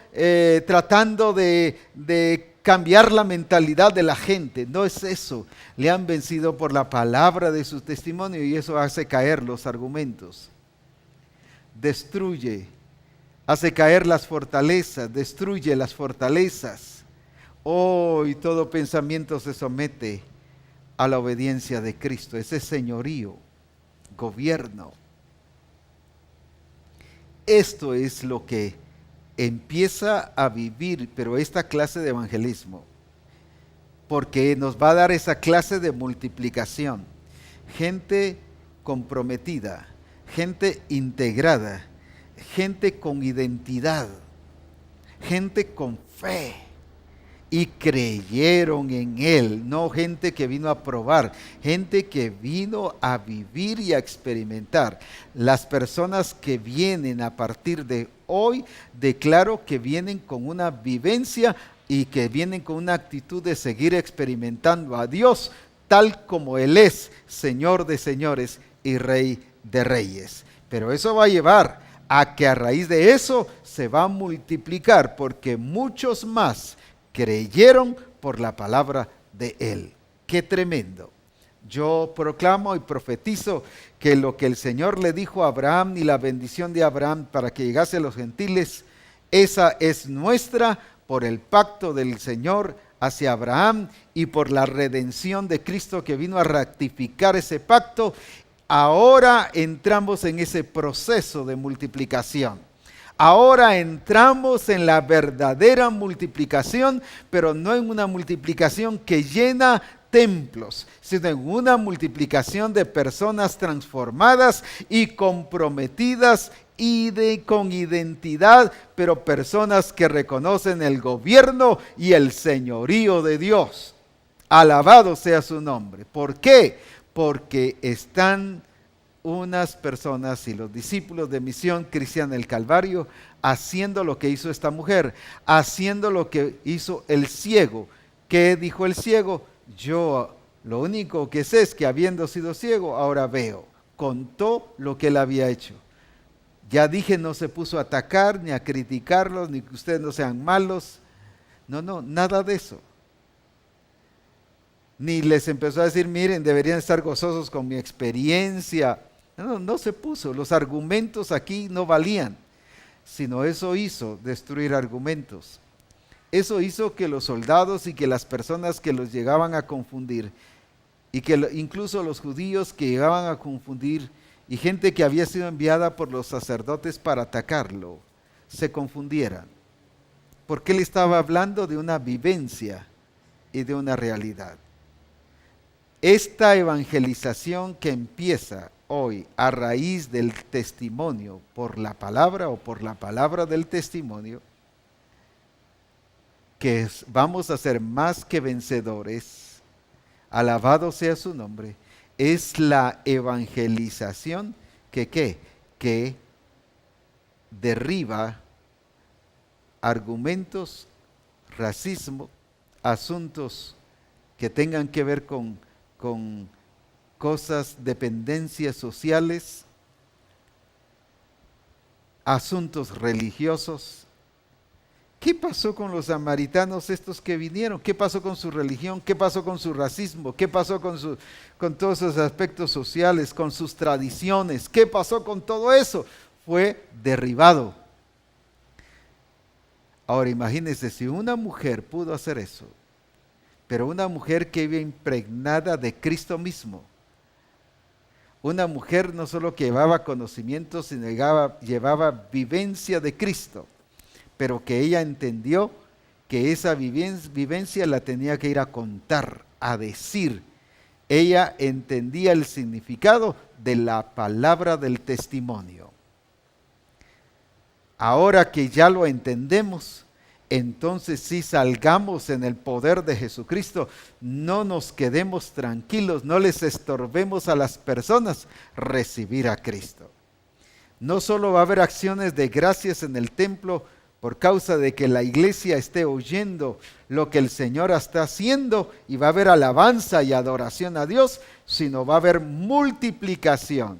tratando de cambiar la mentalidad de la gente. No es eso. Le han vencido por la palabra de su testimonio, y eso hace caer los argumentos. Destruye, hace caer las fortalezas, destruye las fortalezas. Y todo pensamiento se somete a la obediencia de Cristo. Ese señorío, gobierno. Esto es lo que empieza a vivir, pero esta clase de evangelismo, porque nos va a dar esa clase de multiplicación. Gente comprometida, gente integrada, gente con identidad, gente con fe. Y creyeron en Él, no gente que vino a probar, gente que vino a vivir y a experimentar. Las personas que vienen a partir de hoy, declaro que vienen con una vivencia y que vienen con una actitud de seguir experimentando a Dios tal como Él es, Señor de señores y Rey de reyes. Pero eso va a llevar a que a raíz de eso se va a multiplicar, porque muchos más creyeron por la palabra de Él. ¡Qué tremendo! Yo proclamo y profetizo que lo que el Señor le dijo a Abraham y la bendición de Abraham para que llegase a los gentiles, esa es nuestra por el pacto del Señor hacia Abraham y por la redención de Cristo que vino a ratificar ese pacto. Ahora entramos en ese proceso de multiplicación. Ahora entramos en la verdadera multiplicación, pero no en una multiplicación que llena templos, sino en una multiplicación de personas transformadas y comprometidas y con identidad, pero personas que reconocen el gobierno y el señorío de Dios. Alabado sea su nombre. ¿Por qué? Porque están unas personas y los discípulos de Misión Cristiana del Calvario haciendo lo que hizo esta mujer, haciendo lo que hizo el ciego. ¿Qué dijo el ciego? Yo lo único que sé es que habiendo sido ciego, ahora veo. Contó lo que él había hecho. Ya dije, no se puso a atacar ni a criticarlos, ni que ustedes no sean malos. No, nada de eso. Ni les empezó a decir, miren, deberían estar gozosos con mi experiencia. No se puso. Los argumentos aquí no valían, sino eso hizo destruir argumentos. Eso hizo que los soldados y que las personas que los llegaban a confundir, y que incluso los judíos que llegaban a confundir, y gente que había sido enviada por los sacerdotes para atacarlo, se confundieran. Porque él estaba hablando de una vivencia y de una realidad. Esta evangelización que empieza hoy a raíz del testimonio por la palabra o por la palabra del testimonio, que vamos a ser más que vencedores, alabado sea su nombre, es la evangelización que derriba argumentos, racismo, asuntos que tengan que ver con cosas, dependencias sociales, asuntos religiosos. ¿Qué pasó con los samaritanos estos que vinieron? ¿Qué pasó con su religión? ¿Qué pasó con su racismo? ¿Qué pasó con todos esos aspectos sociales, con sus tradiciones? ¿Qué pasó con todo eso? Fue derribado. Ahora imagínense, si una mujer pudo hacer eso, pero una mujer que iba impregnada de Cristo mismo, una mujer no solo que llevaba conocimiento, sino llevaba vivencia de Cristo, pero que ella entendió que esa vivencia la tenía que ir a contar, a decir. Ella entendía el significado de la palabra del testimonio. Ahora que ya lo entendemos, entonces sí salgamos en el poder de Jesucristo. No nos quedemos tranquilos, no les estorbemos a las personas recibir a Cristo. No solo va a haber acciones de gracias en el templo, por causa de que la iglesia esté oyendo lo que el Señor está haciendo y va a haber alabanza y adoración a Dios, sino va a haber multiplicación.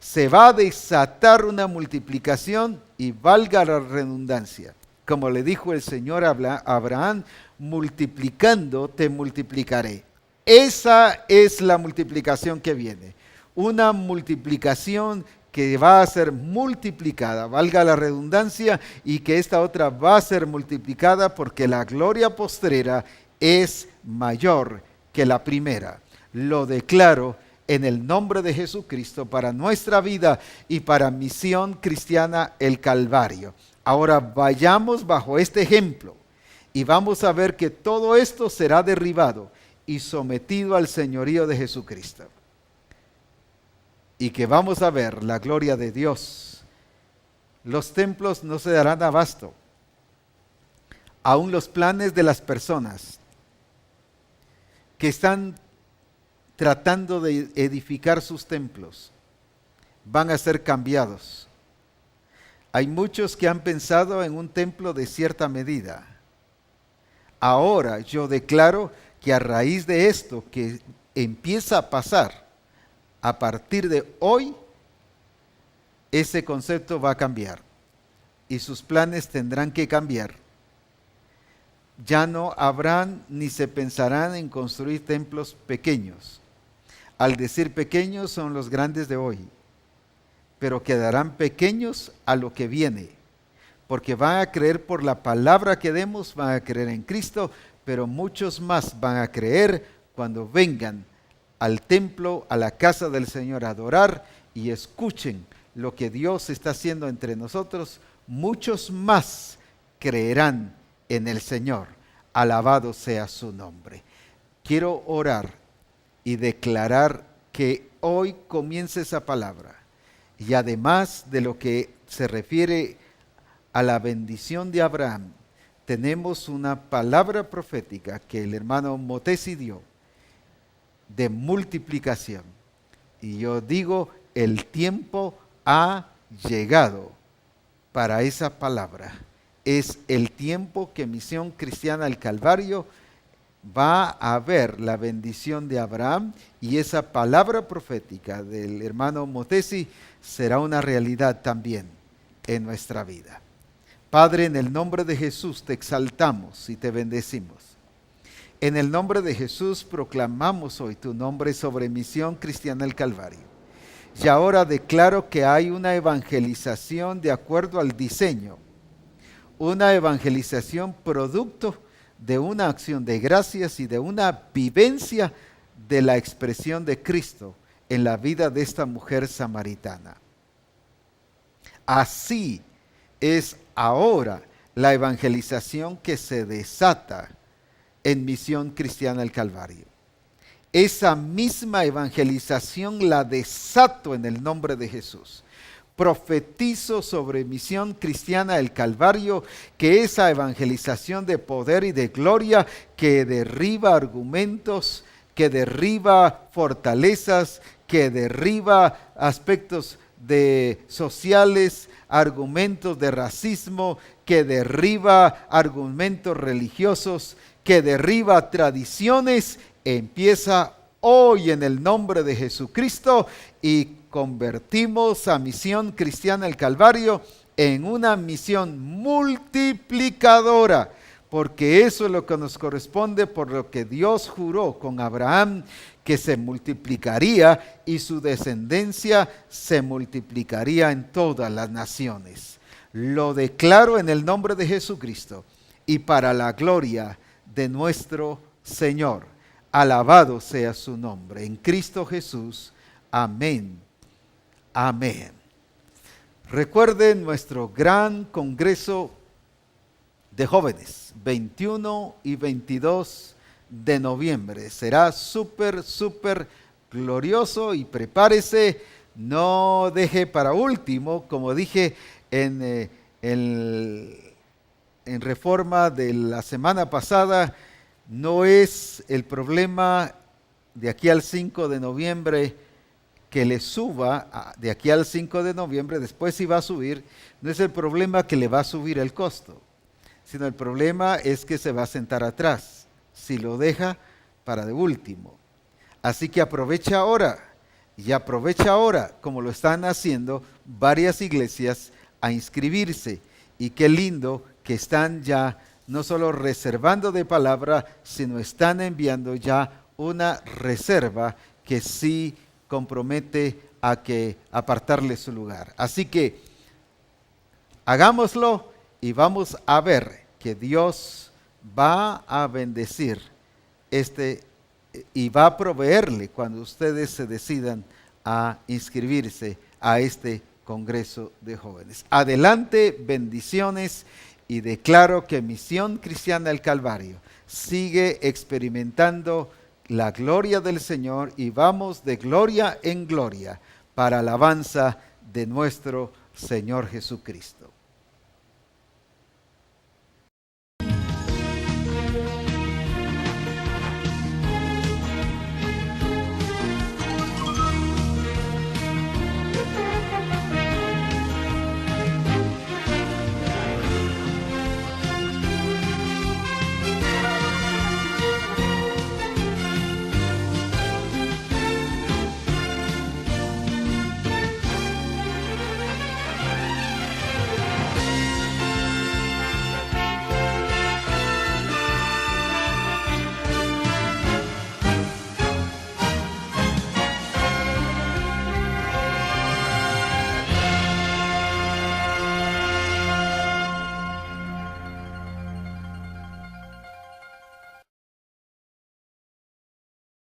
Se va a desatar una multiplicación y valga la redundancia. Como le dijo el Señor a Abraham, multiplicando te multiplicaré. Esa es la multiplicación que viene. Una multiplicación que va a ser multiplicada, valga la redundancia, y que esta otra va a ser multiplicada porque la gloria postrera es mayor que la primera. Lo declaro en el nombre de Jesucristo para nuestra vida y para Misión Cristiana el Calvario. Ahora vayamos bajo este ejemplo y vamos a ver que todo esto será derribado y sometido al señorío de Jesucristo. Y que vamos a ver la gloria de Dios. Los templos no se darán abasto. Aún los planes de las personas que están tratando de edificar sus templos van a ser cambiados. Hay muchos que han pensado en un templo de cierta medida. Ahora yo declaro que a raíz de esto que empieza a pasar, a partir de hoy, ese concepto va a cambiar y sus planes tendrán que cambiar. Ya no habrán ni se pensarán en construir templos pequeños. Al decir pequeños son los grandes de hoy, pero quedarán pequeños a lo que viene, porque van a creer por la palabra que demos, van a creer en Cristo, pero muchos más van a creer cuando vengan al templo, a la casa del Señor a adorar y escuchen lo que Dios está haciendo entre nosotros. Muchos más creerán en el Señor. Alabado sea su nombre. Quiero orar y declarar que hoy comience esa palabra. Y además de lo que se refiere a la bendición de Abraham, tenemos una palabra profética que el hermano Motesi dio de multiplicación. Y yo digo, el tiempo ha llegado para esa palabra. Es el tiempo que Misión Cristiana al Calvario va a ver la bendición de Abraham, y esa palabra profética del hermano Motesi será una realidad también en nuestra vida. Padre, en el nombre de Jesús te exaltamos y te bendecimos. En el nombre de Jesús proclamamos hoy tu nombre sobre Misión Cristiana al Calvario. Y ahora declaro que hay una evangelización de acuerdo al diseño, una evangelización producto de una acción de gracias y de una vivencia de la expresión de Cristo en la vida de esta mujer samaritana. Así es ahora la evangelización que se desata en Misión Cristiana al Calvario. Esa misma evangelización la desato en el nombre de Jesús. Profetizo sobre Misión Cristiana del Calvario que esa evangelización de poder y de gloria que derriba argumentos, que derriba fortalezas, que derriba aspectos sociales, argumentos de racismo, que derriba argumentos religiosos, que derriba tradiciones, empieza hoy en el nombre de Jesucristo y convertimos a Misión Cristiana el Calvario en una misión multiplicadora, porque eso es lo que nos corresponde por lo que Dios juró con Abraham, que se multiplicaría y su descendencia se multiplicaría en todas las naciones. Lo declaro en el nombre de Jesucristo y para la gloria de nuestro Señor. Alabado sea su nombre. En Cristo Jesús. Amén. Amén. Recuerden nuestro gran congreso de jóvenes, 21 y 22 de noviembre. Será súper glorioso y prepárese. No deje para último, como dije en Reforma de la semana pasada, no es el problema de aquí al 5 de noviembre que le suba, de aquí al 5 de noviembre, después sí va a subir, no es el problema que le va a subir el costo, sino el problema es que se va a sentar atrás, si lo deja para de último. Así que aprovecha ahora, y aprovecha ahora, como lo están haciendo varias iglesias, a inscribirse. Y qué lindo que están ya no solo reservando de palabra, sino están enviando ya una reserva que sí compromete a que apartarle su lugar. Así que hagámoslo y vamos a ver que Dios va a bendecir este y va a proveerle cuando ustedes se decidan a inscribirse a este Congreso de Jóvenes. Adelante, bendiciones, y declaro que Misión Cristiana del Calvario sigue experimentando la gloria del Señor y vamos de gloria en gloria para alabanza de nuestro Señor Jesucristo.